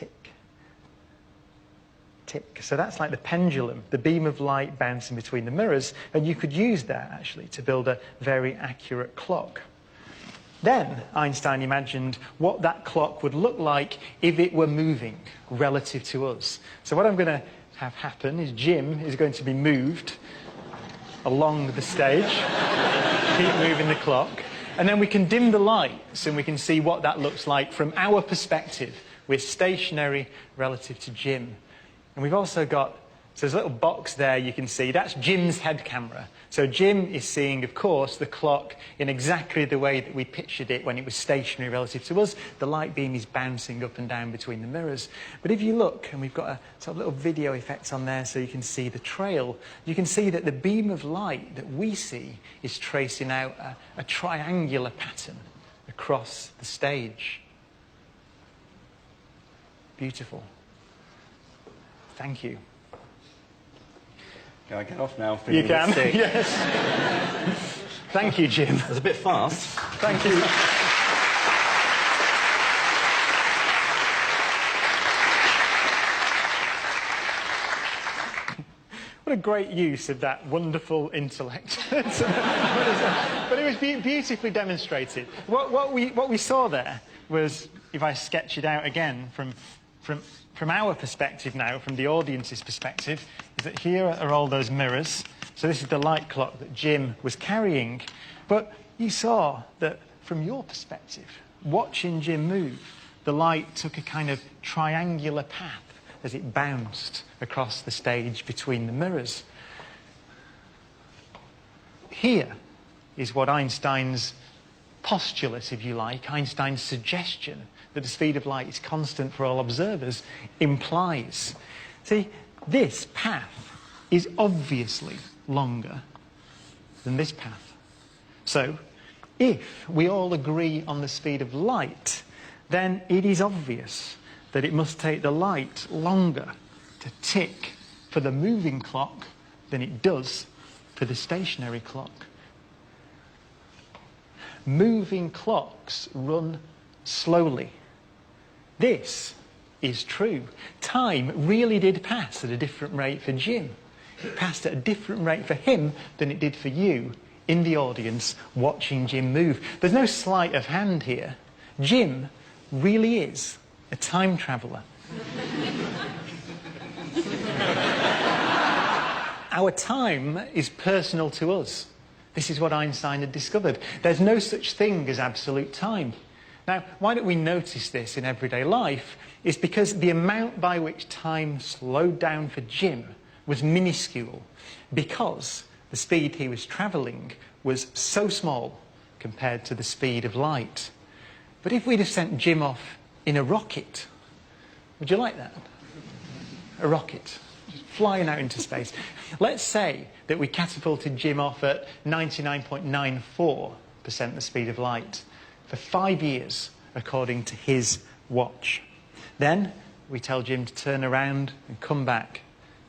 tick, tick. So that's like the pendulum, the beam of light bouncing between the mirrors, and you could use that, actually, to build a very accurate clock. Then Einstein imagined what that clock would look like if it were moving relative to us. So what I'm going to have happen is Jim is going to be moved along the stage, keep moving the clock, and then we can dim the lights and we can see what that looks like from our perspective. We're stationary relative to Jim. And we've also got, so there's a little box there you can see, that's Jim's head camera. So Jim is seeing, of course, the clock in exactly the way that we pictured it when it was stationary relative to us. The light beam is bouncing up and down between the mirrors. But if you look, and we've got a sort of little video effect on there so you can see the trail, you can see that the beam of light that we see is tracing out a triangular pattern across the stage. Beautiful. Thank you. Can I get off now? You can, yes. Thank you, Jim. That's a bit fast. Thank you. What a great use of that wonderful intellect. But it was beautifully demonstrated. What we saw there was, if I sketch it out again from our perspective now, from the audience's perspective, is that here are all those mirrors. So this is the light clock that Jim was carrying. But you saw that from your perspective, watching Jim move, the light took a kind of triangular path as it bounced across the stage between the mirrors. Here is what Einstein's postulate, if you like, Einstein's suggestion that the speed of light is constant for all observers, implies. See, this path is obviously longer than this path. So, if we all agree on the speed of light, then it is obvious that it must take the light longer to tick for the moving clock than it does for the stationary clock. Moving clocks run slowly. This is true. Time really did pass at a different rate for Jim. It passed at a different rate for him than it did for you in the audience watching Jim move. There's no sleight of hand here. Jim really is a time traveller. Our time is personal to us. This is what Einstein had discovered. There's no such thing as absolute time. Now, why don't we notice this in everyday life? Is because the amount by which time slowed down for Jim was minuscule, because the speed he was travelling was so small compared to the speed of light. But if we'd have sent Jim off in a rocket, would you like that? A rocket, just flying out into space. Let's say that we catapulted Jim off at 99.94% the speed of light for 5 years, according to his watch. Then we tell Jim to turn around and come back.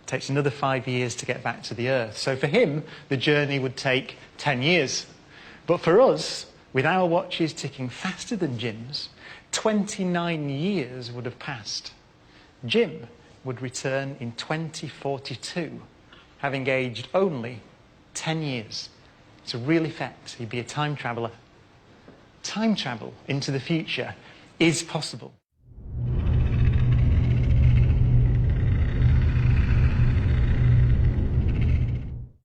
It takes another 5 years to get back to the Earth. So for him, the journey would take 10 years. But for us, with our watches ticking faster than Jim's, 29 years would have passed. Jim would return in 2042, having aged only 10 years. It's a real effect. He'd be a time traveller. Time travel into the future is possible.